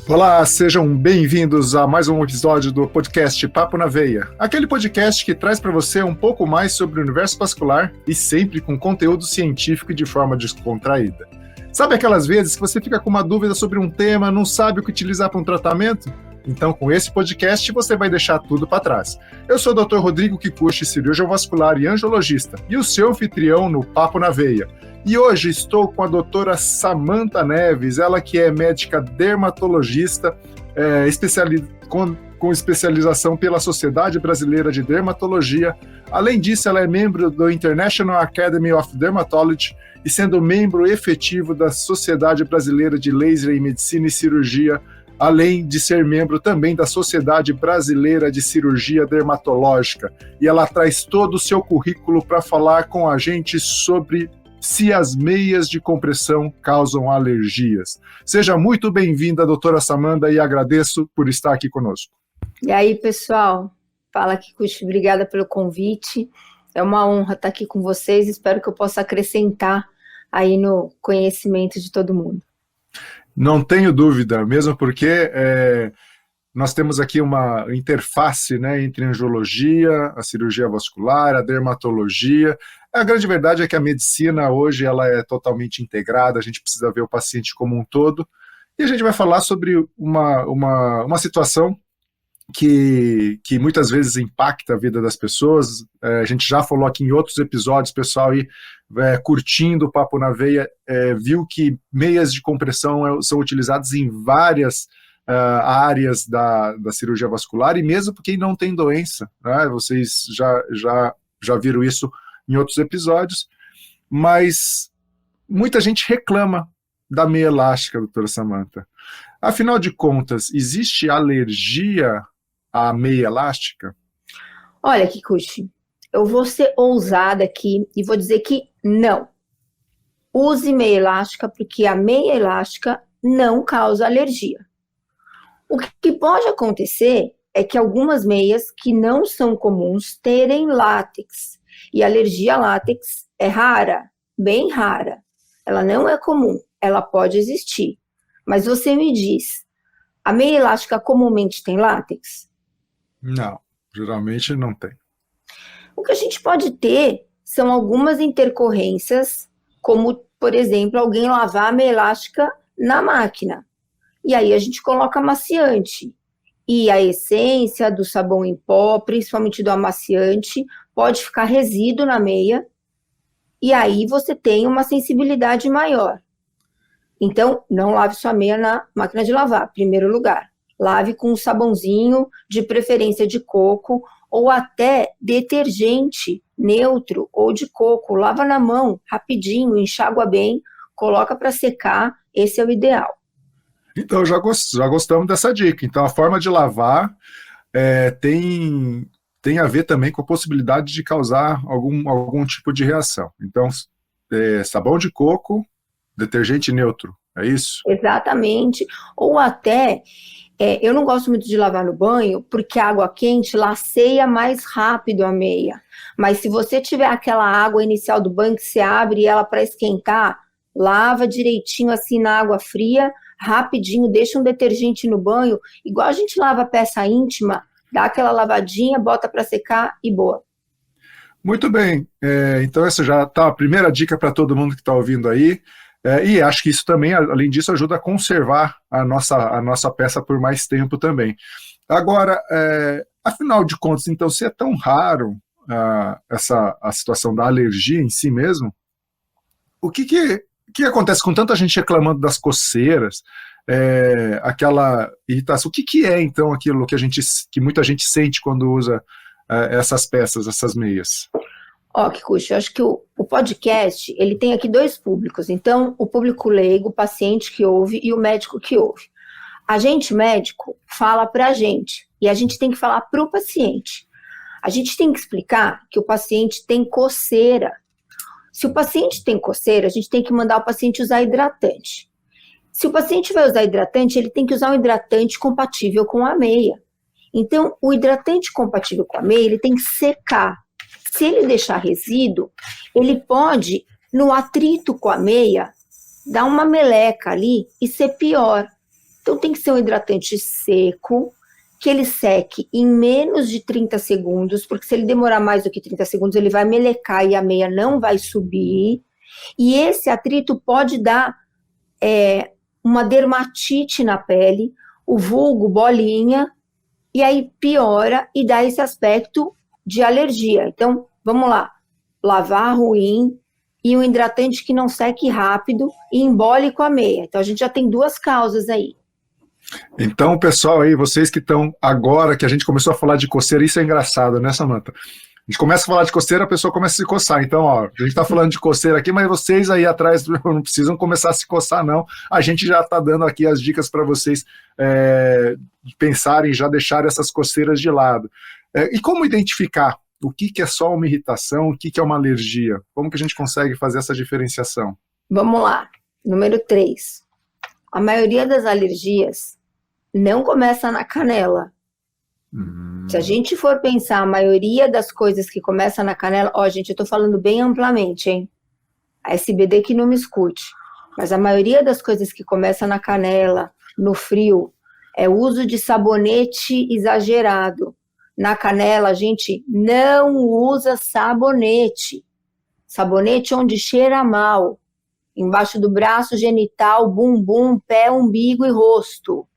Olá, sejam bem-vindos a mais um episódio do podcast Papo na Veia, aquele podcast que traz para você um pouco mais sobre o universo vascular e sempre com conteúdo científico e de forma descontraída. Sabe aquelas vezes que você fica com uma dúvida sobre um tema, não sabe o que utilizar para um tratamento? Então, com esse podcast, você vai deixar tudo para trás. Eu sou o Dr. Rodrigo Kikuchi, cirurgião vascular e angiologista, e o seu anfitrião no Papo na Veia. E hoje estou com a doutora Samantha Neves, ela que é médica dermatologista, com especialização pela Sociedade Brasileira de Dermatologia. Além disso, ela é membro do International Academy of Dermatology e sendo membro efetivo da Sociedade Brasileira de Laser em Medicina e Cirurgia, além de ser membro também da Sociedade Brasileira de Cirurgia Dermatológica. E ela traz todo o seu currículo para falar com a gente sobre se as meias de compressão causam alergias. Seja muito bem-vinda, doutora Samantha, e agradeço por estar aqui conosco. E aí, pessoal? Fala, Kikuchi, obrigada pelo convite. É uma honra estar aqui com vocês. Espero que eu possa acrescentar aí no conhecimento de todo mundo. Não tenho dúvida, mesmo porque nós temos aqui uma interface, né, entre a angiologia, a cirurgia vascular, a dermatologia. A grande verdade é que a medicina hoje ela é totalmente integrada, a gente precisa ver o paciente como um todo, e a gente vai falar sobre uma situação que muitas vezes impacta a vida das pessoas. A gente já falou aqui em outros episódios, pessoal aí curtindo o Papo na Veia, viu que meias de compressão são utilizadas em várias áreas da cirurgia vascular, e mesmo quem não tem doença, né? Vocês já viram isso em outros episódios, mas muita gente reclama da meia elástica, doutora Samantha. Afinal de contas, existe alergia à meia elástica? Olha, Kikuchi, eu vou ser ousada aqui e vou dizer que não. Use meia elástica, porque a meia elástica não causa alergia. O que pode acontecer é que algumas meias que não são comuns terem látex. E a alergia a látex é rara, bem rara. Ela não é comum, ela pode existir. Mas você me diz, a meia elástica comumente tem látex? Não, geralmente não tem. O que a gente pode ter são algumas intercorrências, como, por exemplo, alguém lavar a meia elástica na máquina. E aí a gente coloca amaciante. E a essência do sabão em pó, principalmente do amaciante, pode ficar resíduo na meia, e aí você tem uma sensibilidade maior. Então, não lave sua meia na máquina de lavar, primeiro lugar. Lave com um sabãozinho, de preferência de coco, ou até detergente neutro ou de coco. Lava na mão, rapidinho, enxágua bem, coloca para secar, esse é o ideal. Então, já gostamos dessa dica. Então, a forma de lavar tem a ver também com a possibilidade de causar algum tipo de reação. Então, sabão de coco, detergente neutro, é isso? Exatamente. Ou até, eu não gosto muito de lavar no banho, porque a água quente laceia mais rápido a meia. Mas se você tiver aquela água inicial do banho que você abre ela para esquentar, lava direitinho assim na água fria, rapidinho, deixa um detergente no banho, igual a gente lava a peça íntima, dá aquela lavadinha, bota para secar e boa. Muito bem, então essa já está a primeira dica para todo mundo que está ouvindo aí, e acho que isso também, além disso, ajuda a conservar a nossa peça por mais tempo também. Agora, afinal de contas, então, se é tão raro a situação da alergia em si mesmo, o que acontece com tanta gente reclamando das coceiras, aquela irritação? O que é, então, aquilo que muita gente sente quando usa essas peças, essas meias? Kikuchi, eu acho que o podcast, ele tem aqui dois públicos. Então, o público leigo, o paciente que ouve e o médico que ouve. A gente, médico, fala pra gente, e a gente tem que falar pro paciente. A gente tem que explicar que o paciente tem coceira. Se o paciente tem coceira, a gente tem que mandar o paciente usar hidratante. Se o paciente vai usar hidratante, ele tem que usar um hidratante compatível com a meia. Então, o hidratante compatível com a meia, ele tem que secar. Se ele deixar resíduo, ele pode, no atrito com a meia, dar uma meleca ali e ser pior. Então tem que ser um hidratante seco, que ele seque em menos de 30 segundos, porque se ele demorar mais do que 30 segundos, ele vai melecar e a meia não vai subir. E esse atrito pode dar uma dermatite na pele, o vulgo bolinha, e aí piora e dá esse aspecto de alergia. Então, vamos lá, lavar ruim e um hidratante que não seque rápido e embole com a meia. Então, a gente já tem duas causas aí. Então, pessoal aí, vocês que estão agora, que a gente começou a falar de coceira, isso é engraçado, né, Samantha? A gente começa a falar de coceira, a pessoa começa a se coçar. Então, ó, a gente está falando de coceira aqui, mas vocês aí atrás não precisam começar a se coçar, não. A gente já está dando aqui as dicas para vocês pensarem, já deixar essas coceiras de lado. E como identificar o que é só uma irritação, o que é uma alergia? Como que a gente consegue fazer essa diferenciação? Vamos lá. Número 3. A maioria das alergias não começa na canela. Se a gente for pensar a maioria das coisas que começam na canela, ó, gente, eu tô falando bem amplamente, hein? A SBD que não me escute. Mas a maioria das coisas que começam na canela, no frio, é o uso de sabonete exagerado. Na canela, a gente não usa sabonete. Sabonete onde cheira mal. Embaixo do braço, genital, bumbum, pé, umbigo e rosto.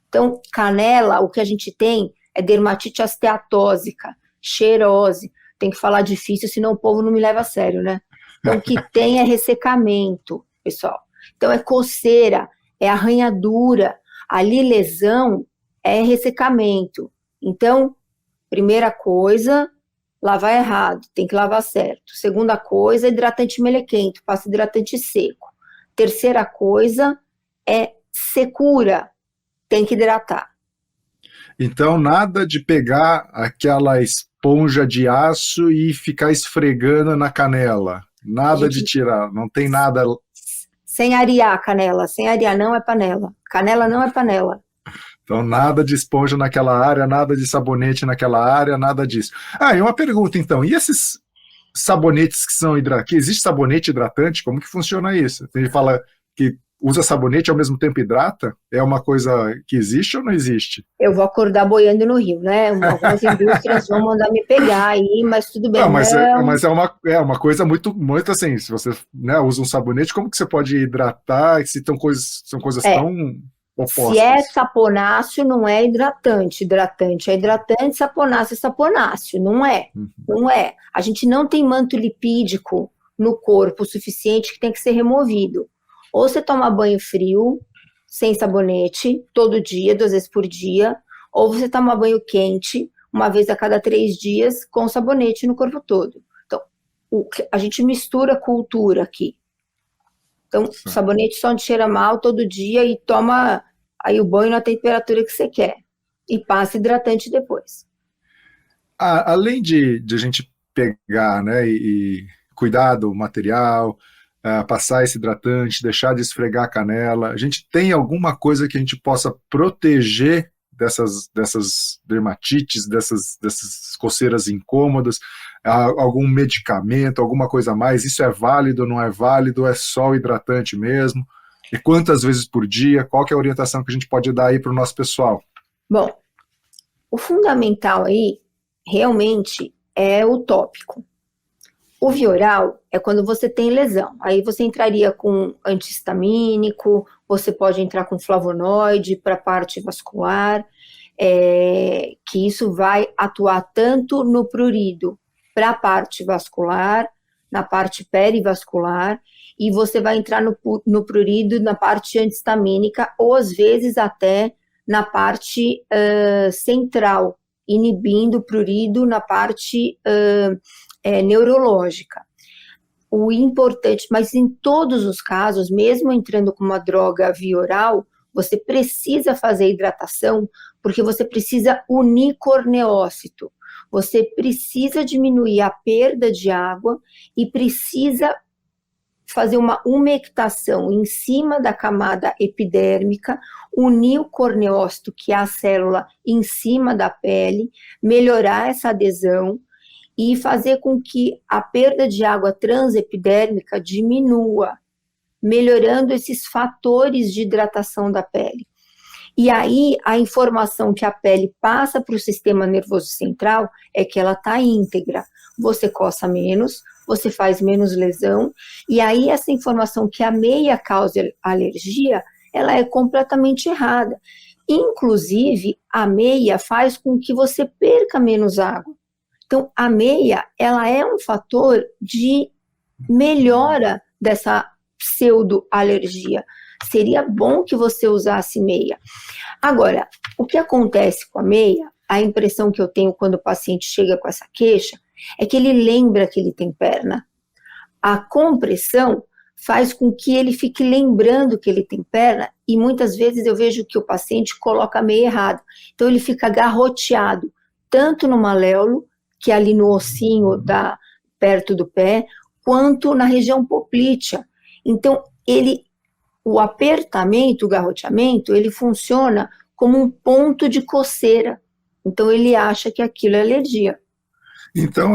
Então, canela, o que a gente tem é dermatite esteatósica, cheirose. Tem que falar difícil, senão o povo não me leva a sério, né? Então, o que tem é ressecamento, pessoal. Então, é coceira, é arranhadura. Ali, lesão é ressecamento. Então, primeira coisa, lavar errado, tem que lavar certo. Segunda coisa, hidratante melequento, passa hidratante seco. Terceira coisa é secura, tem que hidratar. Então, nada de pegar aquela esponja de aço e ficar esfregando na canela. Nada de tirar, não tem nada. Sem arear a canela, sem arear não é panela. Canela não é panela. Então, nada de esponja naquela área, nada de sabonete naquela área, nada disso. E uma pergunta, então. E esses sabonetes que são hidratantes? Que existe sabonete hidratante? Como que funciona isso? Ele fala que usa sabonete e ao mesmo tempo hidrata? É uma coisa que existe ou não existe? Eu vou acordar boiando no rio, né? Algumas indústrias vão mandar me pegar aí, mas tudo bem. Não, mas é uma coisa muito, muito assim, se você usa um sabonete, como que você pode hidratar se são coisas tão opostas? Se é saponáceo, não é hidratante. Hidratante é hidratante, saponáceo é saponáceo. Não é. Não é. A gente não tem manto lipídico no corpo o suficiente que tem que ser removido. Ou você toma banho frio, sem sabonete, todo dia, 2 vezes por dia, ou você toma banho quente, uma vez a cada 3 dias, com sabonete no corpo todo. Então, a gente mistura cultura aqui. Então, sabonete só onde cheira mal todo dia e toma aí o banho na temperatura que você quer. E passa hidratante depois. Além de a gente pegar, né, e cuidar do material, passar esse hidratante, deixar de esfregar a canela, a gente tem alguma coisa que a gente possa proteger dessas dermatites, dessas coceiras incômodas, algum medicamento, alguma coisa a mais? Isso é válido, não é válido? É só o hidratante mesmo? E quantas vezes por dia? Qual que é a orientação que a gente pode dar aí para o nosso pessoal? Bom, o fundamental aí realmente é o tópico. O via oral é quando você tem lesão. Aí você entraria com antihistamínico, você pode entrar com flavonoide para a parte vascular, que isso vai atuar tanto no prurido para a parte vascular, na parte perivascular, e você vai entrar no prurido na parte antihistamínica, ou às vezes até na parte central, inibindo o prurido na parte neurológica. O importante, mas em todos os casos, mesmo entrando com uma droga via oral, você precisa fazer hidratação, porque você precisa unir corneócito, você precisa diminuir a perda de água e precisa fazer uma umectação em cima da camada epidérmica, unir o corneócito, que é a célula, em cima da pele, melhorar essa adesão e fazer com que a perda de água transepidérmica diminua, melhorando esses fatores de hidratação da pele. E aí, a informação que a pele passa para o sistema nervoso central é que ela está íntegra. Você coça menos, você faz menos lesão, e aí essa informação que a meia causa alergia, ela é completamente errada. Inclusive, a meia faz com que você perca menos água. Então, a meia, ela é um fator de melhora dessa pseudo-alergia. Seria bom que você usasse meia. Agora, o que acontece com a meia, a impressão que eu tenho quando o paciente chega com essa queixa, é que ele lembra que ele tem perna. A compressão faz com que ele fique lembrando que ele tem perna, e muitas vezes eu vejo que o paciente coloca a meia errada. Então ele fica garroteado, tanto no maléolo, que é ali no ossinho perto do pé, quanto na região poplítea. Então o apertamento, o garroteamento, ele funciona como um ponto de coceira. Então ele acha que aquilo é alergia. Então,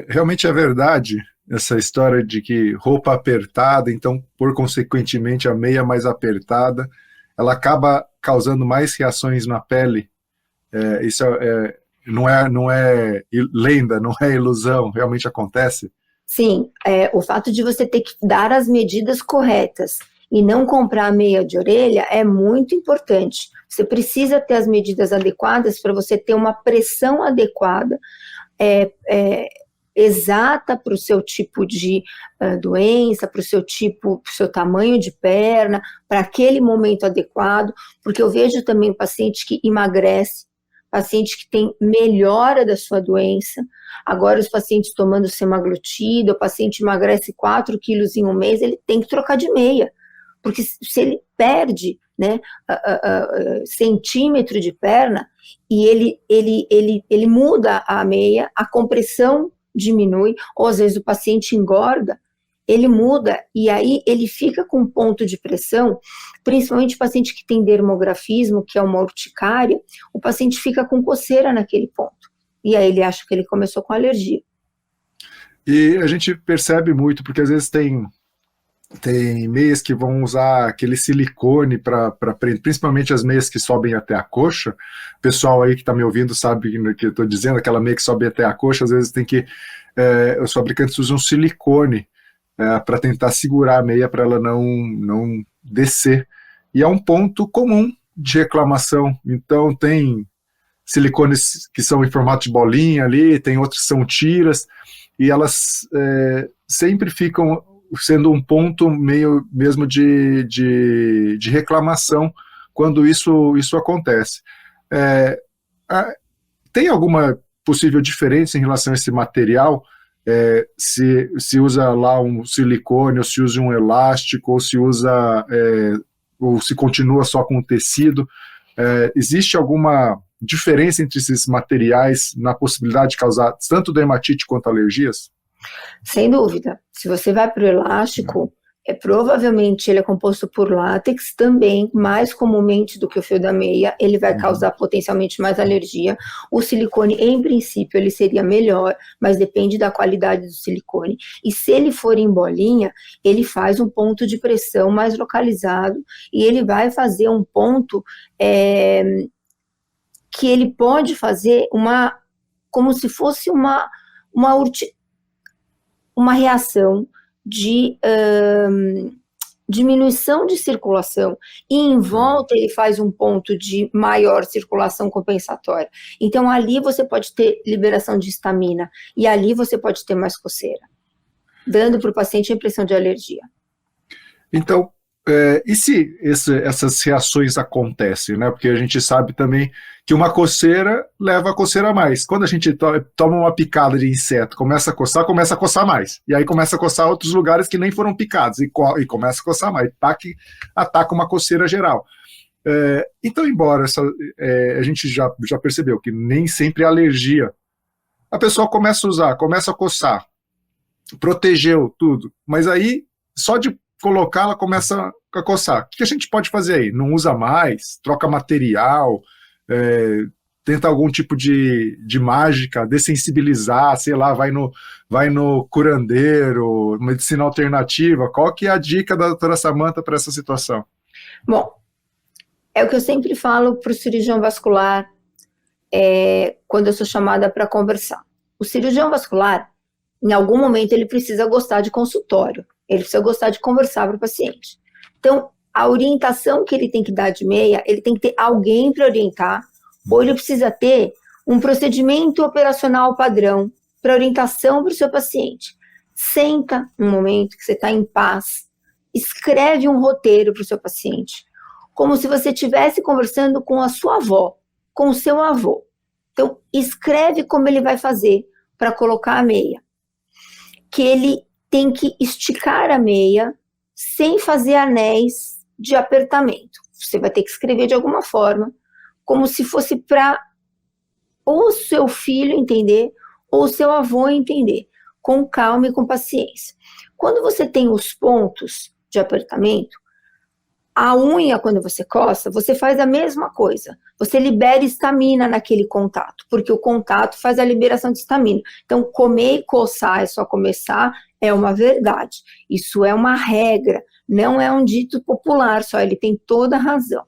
realmente é verdade essa história de que roupa apertada, então, por consequentemente, a meia mais apertada, ela acaba causando mais reações na pele. Isso não é lenda, não é ilusão, realmente acontece? Sim, o fato de você ter que dar as medidas corretas e não comprar meia de orelha é muito importante. Você precisa ter as medidas adequadas para você ter uma pressão adequada, exata para o seu tipo de doença, para o seu tipo, para o seu tamanho de perna, para aquele momento adequado, porque eu vejo também paciente que emagrece, paciente que tem melhora da sua doença. Agora os pacientes tomando semaglutida, o paciente emagrece 4 quilos em um mês, ele tem que trocar de meia, porque se ele perde, né, centímetro de perna, e ele muda a meia, a compressão diminui, ou às vezes o paciente engorda, ele muda, e aí ele fica com ponto de pressão, principalmente o paciente que tem dermografismo, que é uma urticária, o paciente fica com coceira naquele ponto, e aí ele acha que ele começou com alergia. E a gente percebe muito, porque às vezes tem meias que vão usar aquele silicone para prender, principalmente as meias que sobem até a coxa. O pessoal aí que está me ouvindo sabe o que eu estou dizendo, aquela meia que sobe até a coxa, às vezes os fabricantes usam silicone para tentar segurar a meia para ela não descer. E é um ponto comum de reclamação. Então tem silicones que são em formato de bolinha ali, tem outros que são tiras, e elas sempre ficam sendo um ponto meio mesmo de reclamação quando isso acontece. Tem alguma possível diferença em relação a esse material? Se usa lá um silicone, ou se usa um elástico, ou se usa ou se continua só com tecido? Existe alguma diferença entre esses materiais na possibilidade de causar tanto dermatite quanto alergias? Sem dúvida. Se você vai para o elástico, provavelmente ele é composto por látex também, mais comumente do que o fio da meia, ele vai causar potencialmente mais alergia. O silicone, em princípio, ele seria melhor, mas depende da qualidade do silicone. E se ele for em bolinha, ele faz um ponto de pressão mais localizado, e ele vai fazer um ponto que ele pode fazer como se fosse uma reação de diminuição de circulação, e em volta ele faz um ponto de maior circulação compensatória. Então ali você pode ter liberação de histamina, e ali você pode ter mais coceira, dando para o paciente a impressão de alergia. Então, e se essas reações acontecem, né? Porque a gente sabe também que uma coceira leva a coceira a mais. Quando a gente toma uma picada de inseto, começa a coçar mais. E aí começa a coçar outros lugares que nem foram picados, e começa a coçar mais. Ataca uma coceira geral. Então, embora a gente já percebeu que nem sempre é alergia, a pessoa começa a usar, começa a coçar, protegeu tudo, mas aí só de colocar, ela começa a coçar. O que a gente pode fazer aí? Não usa mais? Troca material? Tenta algum tipo de mágica, dessensibilizar, sei lá, vai no curandeiro, medicina alternativa? Qual que é a dica da doutora Samantha para essa situação? Bom, É o que eu sempre falo para o cirurgião vascular quando eu sou chamada para conversar. O cirurgião vascular, em algum momento, ele precisa gostar de consultório, ele precisa gostar de conversar para o paciente. Então, a orientação que ele tem que dar de meia, ele tem que ter alguém para orientar, ou ele precisa ter um procedimento operacional padrão para orientação para o seu paciente. Senta um momento que você está em paz, escreve um roteiro para o seu paciente, como se você estivesse conversando com a sua avó, com o seu avô. Então, escreve como ele vai fazer para colocar a meia. Que ele tem que esticar a meia sem fazer anéis de apertamento. Você vai ter que escrever de alguma forma, como se fosse para ou o seu filho entender, ou o seu avô entender, com calma e com paciência. Quando você tem os pontos de apertamento, a unha, quando você coça, você faz a mesma coisa. Você libera estamina naquele contato, porque o contato faz a liberação de estamina. Então, comer e coçar é só começar, é uma verdade. Isso é uma regra, não é um dito popular só, ele tem toda a razão.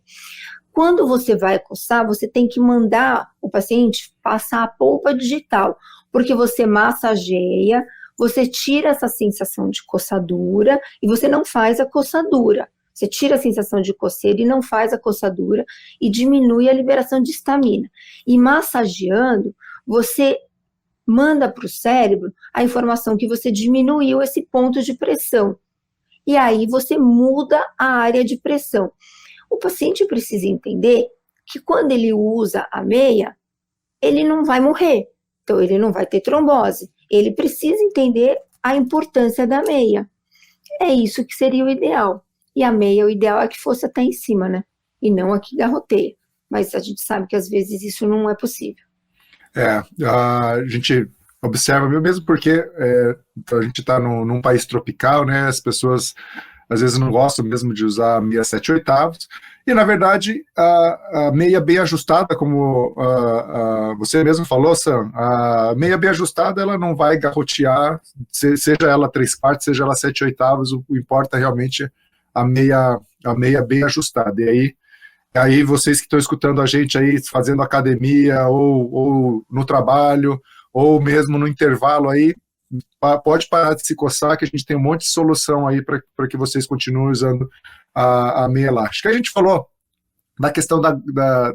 Quando você vai coçar, você tem que mandar o paciente passar a polpa digital, porque você massageia, você tira essa sensação de coçadura e você não faz a coçadura. Você tira a sensação de coceira e não faz a coçadura e diminui a liberação de estamina. E massageando, você manda para o cérebro a informação que você diminuiu esse ponto de pressão. E aí você muda a área de pressão. O paciente precisa entender que quando ele usa a meia, ele não vai morrer. Então ele não vai ter trombose. Ele precisa entender a importância da meia. É isso que seria o ideal. E a meia, o ideal é que fosse até em cima, né? E não aqui garroteia. Mas a gente sabe que às vezes isso não é possível. A gente observa, mesmo porque a gente está num país tropical, né? As pessoas às vezes não gostam mesmo de usar a meia 7/8, e na verdade a meia bem ajustada, como você mesmo falou, Sam, a meia bem ajustada ela não vai garrotear, seja ela 3/4, seja ela 7/8, o importa realmente a meia bem ajustada. E aí vocês que estão escutando a gente aí fazendo academia ou no trabalho ou mesmo no intervalo aí, pode parar de se coçar, que a gente tem um monte de solução aí para que vocês continuem usando a meia elástica. A gente falou da questão da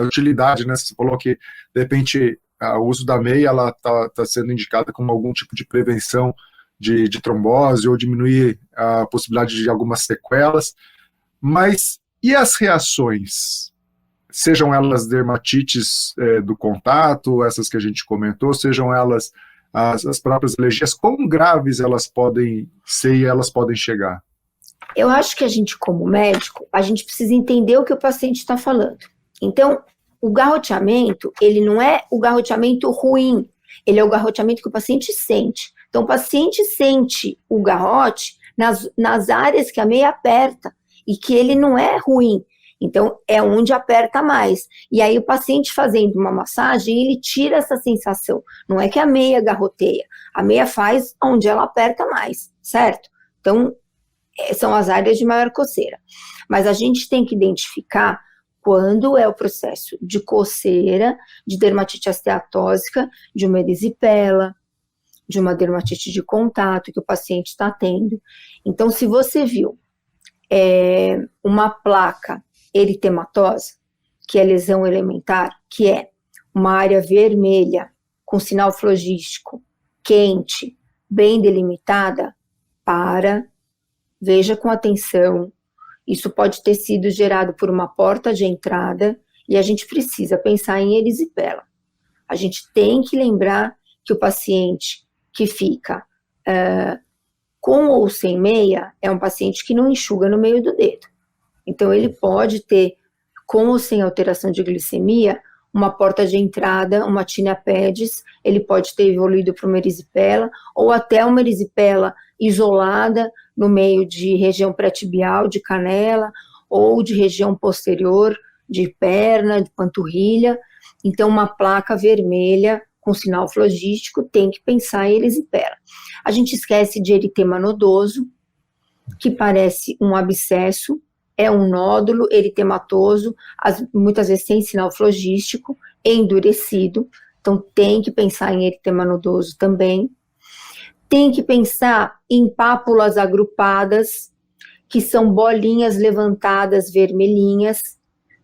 utilidade, né? Você falou que, de repente, o uso da meia ela tá sendo indicada como algum tipo de prevenção de trombose ou diminuir a possibilidade de algumas sequelas, mas e as reações? Sejam elas dermatites do contato, essas que a gente comentou, sejam elas as próprias alergias, quão graves elas podem ser e elas podem chegar? Eu acho que a gente, como médico, a gente precisa entender o que o paciente está falando. Então, o garroteamento, ele não é o garroteamento ruim, ele é o garroteamento que o paciente sente. Então, o paciente sente o garrote nas áreas que a meia aperta e que ele não é ruim. Então, é onde aperta mais. E aí, o paciente fazendo uma massagem, ele tira essa sensação. Não é que a meia garroteia. A meia faz onde ela aperta mais, certo? Então, são as áreas de maior coceira. Mas a gente tem que identificar quando é o processo de coceira, de dermatite esteatósica, de uma erisipela, de uma dermatite de contato que o paciente está tendo. Então, se você viu uma placa eritematosa, que é lesão elementar, que é uma área vermelha com sinal flogístico, quente, bem delimitada, veja com atenção. Isso pode ter sido gerado por uma porta de entrada e a gente precisa pensar em erisipela. A gente tem que lembrar que o paciente que fica com ou sem meia é um paciente que não enxuga no meio do dedo. Então, ele pode ter, com ou sem alteração de glicemia, uma porta de entrada, uma tinea pedis, ele pode ter evoluído para uma erisipela, ou até uma erisipela isolada no meio de região pré-tibial, de canela, ou de região posterior, de perna, de panturrilha. Então, uma placa vermelha com sinal flogístico tem que pensar em erisipela. A gente esquece de eritema nodoso, que parece um abscesso, é um nódulo eritematoso, muitas vezes sem sinal flogístico, endurecido, então tem que pensar em eritema nodoso também. Tem que pensar em pápulas agrupadas, que são bolinhas levantadas vermelhinhas.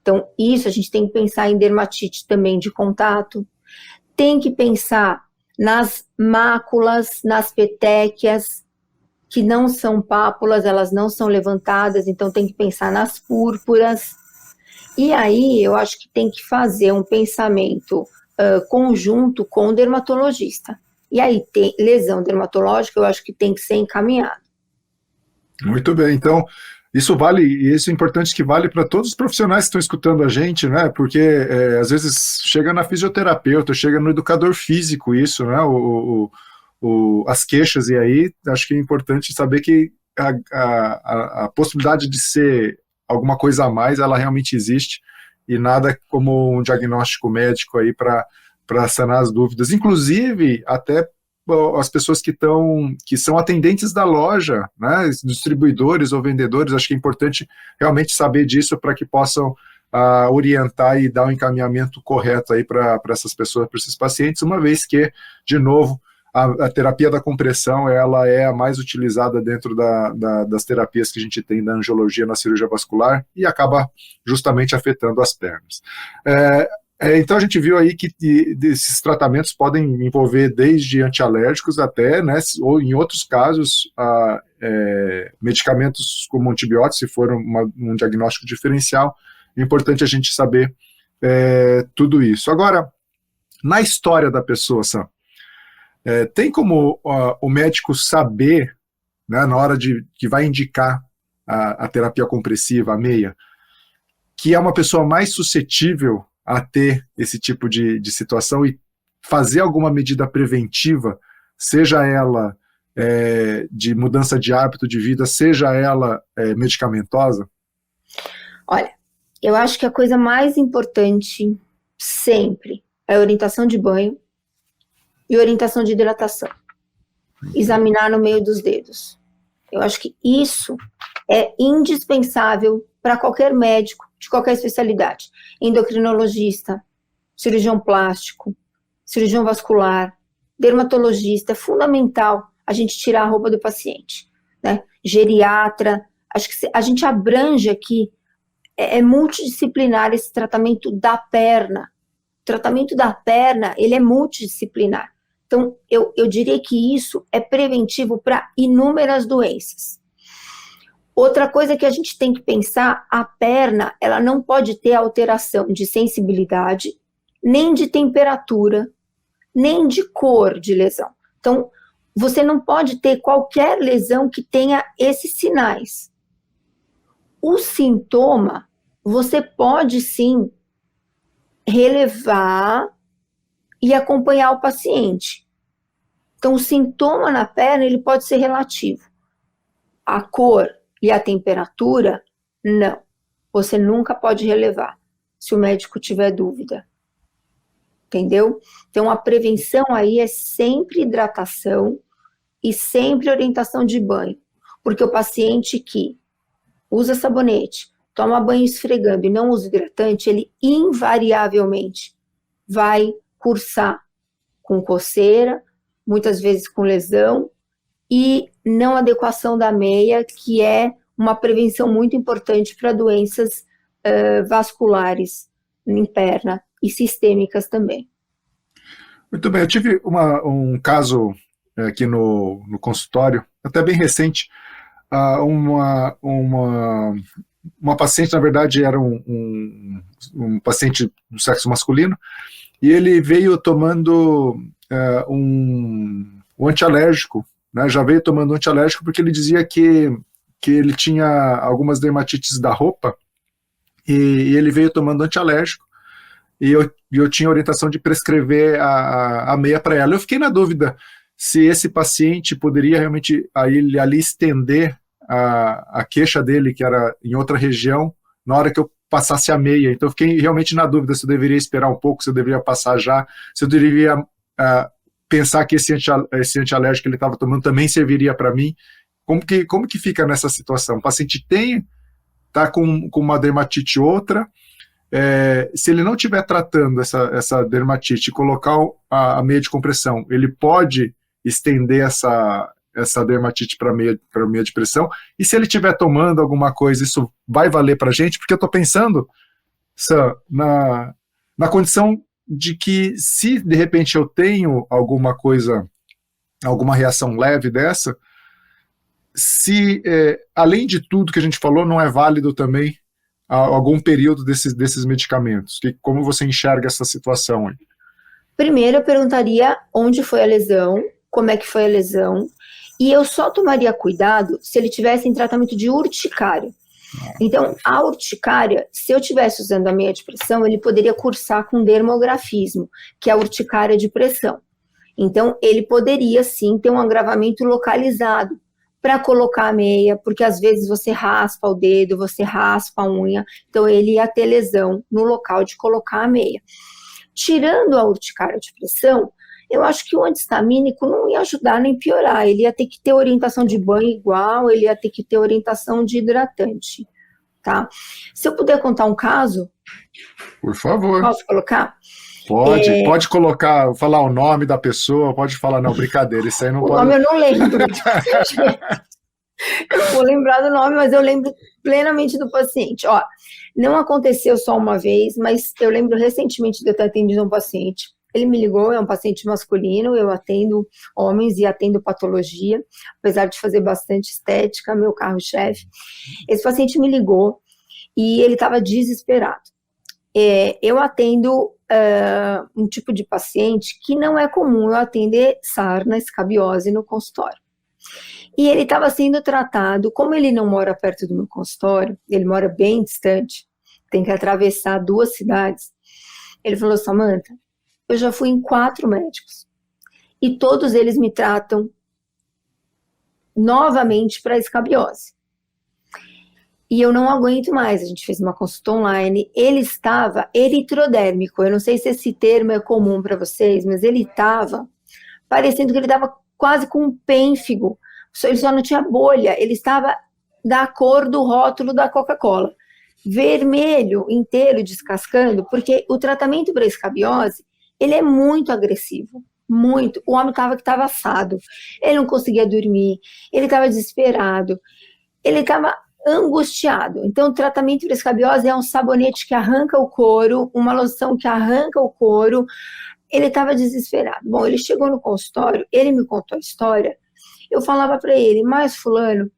Então, isso a gente tem que pensar em dermatite também de contato. Tem que pensar nas máculas, nas petequias, que não são pápulas, elas não são levantadas, então tem que pensar nas púrpuras. E aí, eu acho que tem que fazer um pensamento conjunto com o dermatologista. E aí, tem lesão dermatológica, eu acho que tem que ser encaminhado. Muito bem, então isso vale, e isso é importante que vale para todos os profissionais que estão escutando a gente, né? Porque às vezes chega na fisioterapeuta, chega no educador físico isso, né? As queixas, e aí acho que é importante saber que a possibilidade de ser alguma coisa a mais, ela realmente existe, e nada como um diagnóstico médico aí para sanar as dúvidas, inclusive até as pessoas que são atendentes da loja, né, distribuidores ou vendedores, acho que é importante realmente saber disso para que possam orientar e dar um encaminhamento correto aí para essas pessoas, para esses pacientes, uma vez que, de novo, a terapia da compressão, ela é a mais utilizada dentro das terapias que a gente tem na angiologia, na cirurgia vascular, e acaba justamente afetando as pernas. Então a gente viu aí que esses tratamentos podem envolver desde antialérgicos até, né, ou em outros casos, medicamentos como antibióticos, se for um diagnóstico diferencial. É importante a gente saber tudo isso. Agora, na história da pessoa, Sam, tem como o médico saber, né, na hora que vai indicar a terapia compressiva, a meia, que é uma pessoa mais suscetível a ter esse tipo de situação e fazer alguma medida preventiva, seja ela de mudança de hábito de vida, seja ela medicamentosa? Olha, eu acho que a coisa mais importante sempre é a orientação de banho e orientação de hidratação. Examinar no meio dos dedos. Eu acho que isso é indispensável para qualquer médico de qualquer especialidade. Endocrinologista, cirurgião plástico, cirurgião vascular, dermatologista. É fundamental a gente tirar a roupa do paciente, né? Geriatra. Acho que a gente abrange aqui, é multidisciplinar esse tratamento da perna. O tratamento da perna, ele é multidisciplinar. Então, eu diria que isso é preventivo para inúmeras doenças. Outra coisa que a gente tem que pensar, a perna, ela não pode ter alteração de sensibilidade, nem de temperatura, nem de cor de lesão. Então, você não pode ter qualquer lesão que tenha esses sinais. O sintoma, você pode sim relevar e acompanhar o paciente. Então, o sintoma na perna, ele pode ser relativo. A cor e a temperatura, não. Você nunca pode relevar, se o médico tiver dúvida. Entendeu? Então, a prevenção aí é sempre hidratação e sempre orientação de banho. Porque o paciente que usa sabonete, toma banho esfregando e não usa hidratante, ele invariavelmente vai cursar com coceira, muitas vezes com lesão, e não adequação da meia, que é uma prevenção muito importante para doenças vasculares em perna e sistêmicas também. Muito bem, eu tive um caso aqui no consultório, até bem recente, uma paciente, na verdade, era um paciente do sexo masculino, e ele veio tomando um antialérgico, né, já veio tomando antialérgico porque ele dizia que ele tinha algumas dermatites da roupa, e ele veio tomando antialérgico, e eu tinha orientação de prescrever a meia para ela. Eu fiquei na dúvida se esse paciente poderia realmente ali estender a queixa dele, que era em outra região, na hora que eu passasse a meia. Então eu fiquei realmente na dúvida se eu deveria esperar um pouco, se eu deveria passar já, se eu deveria pensar que esse antialérgico que ele estava tomando também serviria para mim. Como que fica nessa situação? O paciente está com uma dermatite outra, se ele não estiver tratando essa dermatite e colocar a meia de compressão, ele pode estender essa dermatite para meia de pressão, e se ele estiver tomando alguma coisa, isso vai valer para a gente, porque eu estou pensando, Sam, na condição de que se de repente eu tenho alguma coisa, alguma reação leve dessa, se além de tudo que a gente falou, não é válido também algum período desses medicamentos, como você enxerga essa situação aí? Primeiro eu perguntaria onde foi a lesão, como é que foi a lesão, e eu só tomaria cuidado se ele tivesse em tratamento de urticária. Então, a urticária, se eu estivesse usando a meia de pressão, ele poderia cursar com dermografismo, que é a urticária de pressão. Então, ele poderia, sim, ter um agravamento localizado para colocar a meia, porque às vezes você raspa o dedo, você raspa a unha, então ele ia ter lesão no local de colocar a meia. Tirando a urticária de pressão, eu acho que o antistamínico não ia ajudar nem piorar, ele ia ter que ter orientação de banho igual, ele ia ter que ter orientação de hidratante, tá? Se eu puder contar um caso... Por favor. Posso colocar? Pode colocar, falar o nome da pessoa, pode falar, não, brincadeira, isso aí não o pode... nome eu não lembro. Eu não vou lembrar do nome, mas eu lembro plenamente do paciente. Ó, não aconteceu só uma vez, mas eu lembro recentemente de eu ter atendido um paciente. Ele me ligou, é um paciente masculino, eu atendo homens e atendo patologia, apesar de fazer bastante estética, meu carro-chefe. Esse paciente me ligou e ele estava desesperado. Eu atendo um tipo de paciente que não é comum eu atender sarna, escabiose no consultório. E ele estava sendo tratado, como ele não mora perto do meu consultório, ele mora bem distante, tem que atravessar 2 cidades. Ele falou, Samantha, eu já fui em 4 médicos e todos eles me tratam novamente para escabiose. E eu não aguento mais, a gente fez uma consulta online, ele estava eritrodérmico, eu não sei se esse termo é comum para vocês, mas ele estava parecendo que ele estava quase com um pênfigo, ele só não tinha bolha, ele estava da cor do rótulo da Coca-Cola, vermelho inteiro, descascando, porque o tratamento para escabiose, ele é muito agressivo, muito, o homem estava assado, ele não conseguia dormir, ele estava desesperado, ele estava angustiado. Então, o tratamento para escabiose é um sabonete que arranca o couro, uma loção que arranca o couro. Ele estava desesperado. Bom, ele chegou no consultório, ele me contou a história. Eu falava para ele, mas fulano,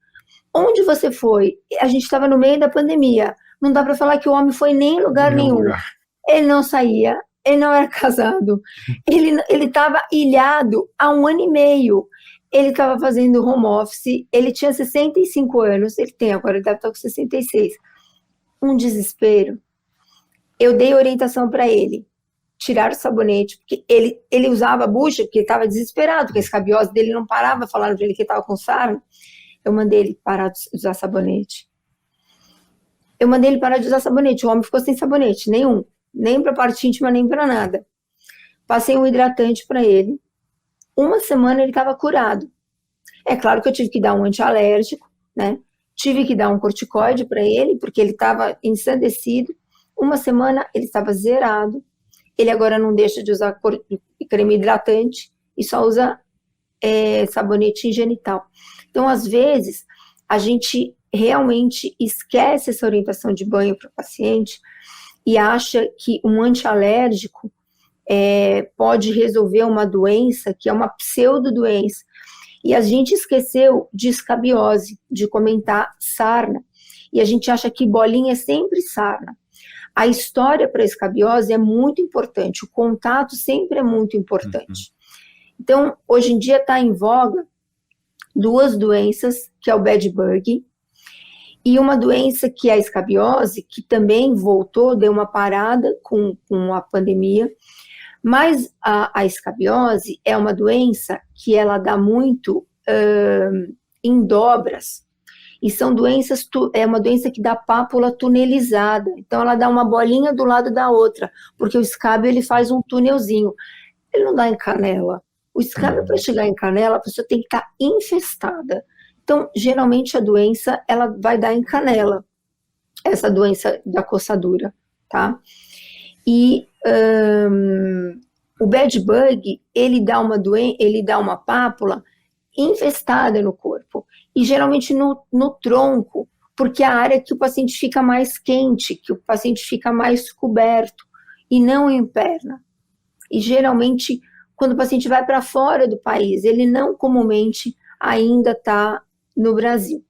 onde você foi? A gente estava no meio da pandemia. Não dá para falar que o homem foi nem em lugar nenhum. Ele não saía, ele não era casado. Ele estava ilhado há 1 ano e meio. Ele estava fazendo home office, ele tinha 65 anos, ele tem agora, ele deve estar com 66. Um desespero. Eu dei orientação para ele, tirar o sabonete, porque ele usava bucha, porque ele estava desesperado, porque a escabiose dele não parava, falaram para ele que estava com sarna. Eu mandei ele parar de usar sabonete. O homem ficou sem sabonete, nenhum, nem para parte íntima, nem para nada. Passei um hidratante para ele. 1 semana ele estava curado. É claro que eu tive que dar um antialérgico, né? Tive que dar um corticoide para ele, porque ele estava ensandecido. 1 semana ele estava zerado. Ele agora não deixa de usar creme hidratante e só usa sabonete genital. Então, às vezes, a gente realmente esquece essa orientação de banho para o paciente e acha que um antialérgico pode resolver uma doença que é uma pseudodoença. E a gente esqueceu de escabiose, de comentar sarna. E a gente acha que bolinha é sempre sarna. A história para a escabiose é muito importante, o contato sempre é muito importante. Então, hoje em dia está em voga 2 doenças, que é o bed bug, e uma doença que é a escabiose, que também voltou, deu uma parada com a pandemia. Mas a escabiose é uma doença que ela dá muito em dobras, e são doenças, é uma doença que dá pápula tunelizada, então ela dá uma bolinha do lado da outra, porque o escábio ele faz um túnelzinho, ele não dá em canela, o escábio para chegar em canela, a pessoa tem que estar infestada, então geralmente a doença ela vai dar em canela, essa doença da coçadura, tá? E o bed bug, ele dá uma pápula infestada no corpo, e geralmente no tronco, porque é a área que o paciente fica mais quente, que o paciente fica mais coberto, e não em perna. E geralmente, quando o paciente vai para fora do país, ele não comumente ainda está no Brasil.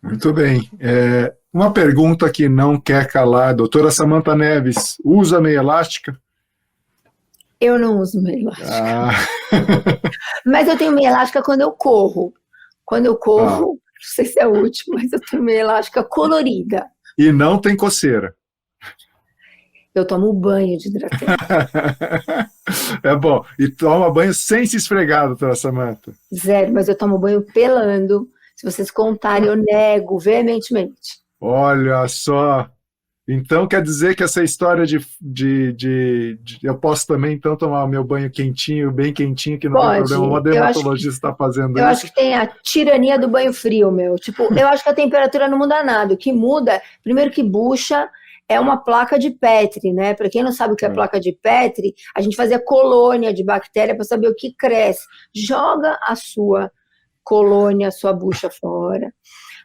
Muito bem. Uma pergunta que não quer calar. Doutora Samantha Neves, usa meia elástica? Eu não uso meia elástica. Mas eu tenho meia elástica quando eu corro. Quando eu corro, não sei se é útil, mas eu tenho meia elástica colorida. E não tem coceira? Eu tomo banho de hidratante. É bom. E toma banho sem se esfregar, doutora Samantha? Zero, mas eu tomo banho pelando. Se vocês contarem, eu nego veementemente. Olha só. Então quer dizer que essa história eu posso também então tomar o meu banho quentinho, bem quentinho, que não tem problema, uma dermatologista está fazendo isso. Eu acho que tem a tirania do banho frio, meu. Tipo, eu acho que a temperatura não muda nada. O que muda, primeiro que bucha, é uma placa de Petri, né? Para quem não sabe o que é placa de Petri, a gente fazia colônia de bactéria para saber o que cresce. Joga a sua colônia, a sua bucha fora.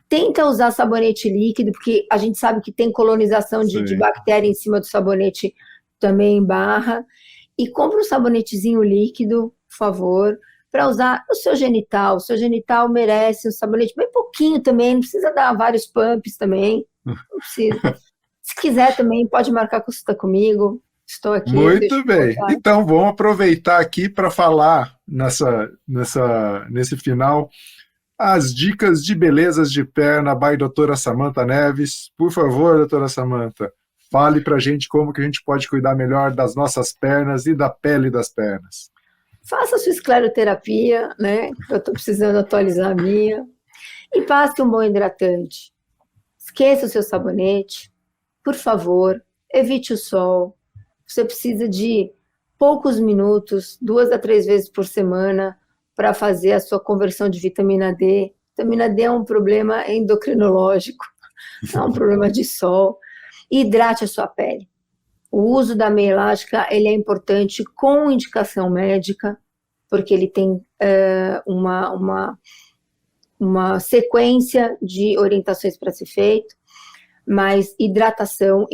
Tenta usar sabonete líquido, porque a gente sabe que tem colonização de bactéria em cima do sabonete também em barra. E compra um sabonetezinho líquido, por favor, para usar no seu genital. O seu genital merece um sabonete bem pouquinho também, não precisa dar vários pumps também. Não precisa. Se quiser também, pode marcar consulta comigo. Estou aqui. Muito bem. Então, vamos aproveitar aqui para falar nesse final as dicas de belezas de perna by doutora Samantha Neves. Por favor, doutora Samantha, fale para a gente como que a gente pode cuidar melhor das nossas pernas e da pele das pernas. Faça a sua escleroterapia, né? Eu estou precisando atualizar a minha. E passe um bom hidratante. Esqueça o seu sabonete. Por favor, evite o sol. Você precisa de poucos minutos, 2 a 3 vezes por semana, para fazer a sua conversão de vitamina D. Vitamina D é um problema endocrinológico, é um problema de sol. Hidrate a sua pele. O uso da meia elástica, ele é importante com indicação médica, porque ele tem uma sequência de orientações para ser feito, mas hidratação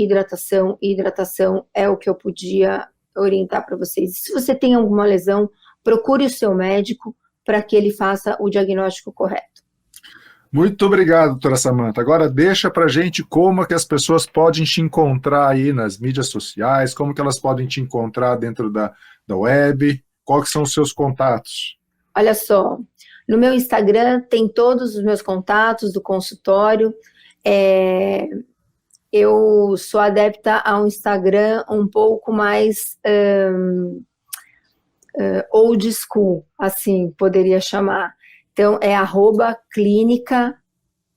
é o que eu podia orientar para vocês. Se você tem alguma lesão, procure o seu médico para que ele faça o diagnóstico correto. Muito obrigado, doutora Samantha. Agora deixa para a gente como que as pessoas podem te encontrar aí nas mídias sociais, como que elas podem te encontrar dentro da web, quais são os seus contatos? Olha só, no meu Instagram tem todos os meus contatos do consultório. Eu sou adepta a um Instagram um pouco mais old school, assim, poderia chamar. Então, é @clínica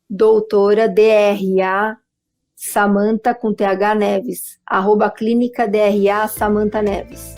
doutora DRA Samantha com TH Neves, @clínica DRA Samantha Neves.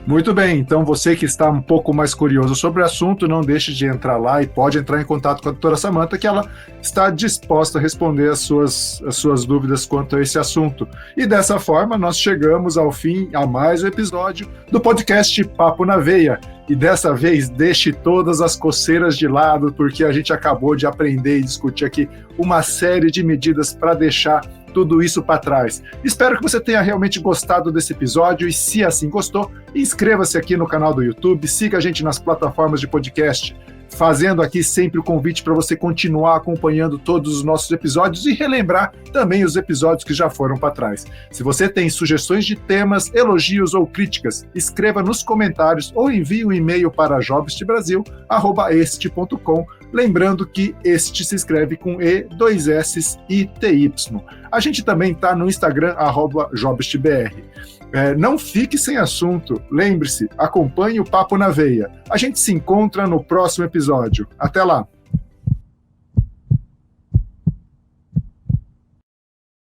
Muito bem, então você que está um pouco mais curioso sobre o assunto, não deixe de entrar lá e pode entrar em contato com a doutora Samantha, que ela está disposta a responder as suas dúvidas quanto a esse assunto. E dessa forma, nós chegamos ao fim a mais um episódio do podcast Papo na Veia. E dessa vez, deixe todas as coceiras de lado, porque a gente acabou de aprender e discutir aqui uma série de medidas para deixar tudo isso para trás. Espero que você tenha realmente gostado desse episódio e, se assim gostou, inscreva-se aqui no canal do YouTube, siga a gente nas plataformas de podcast, fazendo aqui sempre o convite para você continuar acompanhando todos os nossos episódios e relembrar também os episódios que já foram para trás. Se você tem sugestões de temas, elogios ou críticas, escreva nos comentários ou envie um e-mail para jobstbrasil@este.com, lembrando que este se escreve com E, 2 S e TY. A gente também está no Instagram, @jobstbr. Não fique sem assunto. Lembre-se, acompanhe o Papo na Veia. A gente se encontra no próximo episódio. Até lá!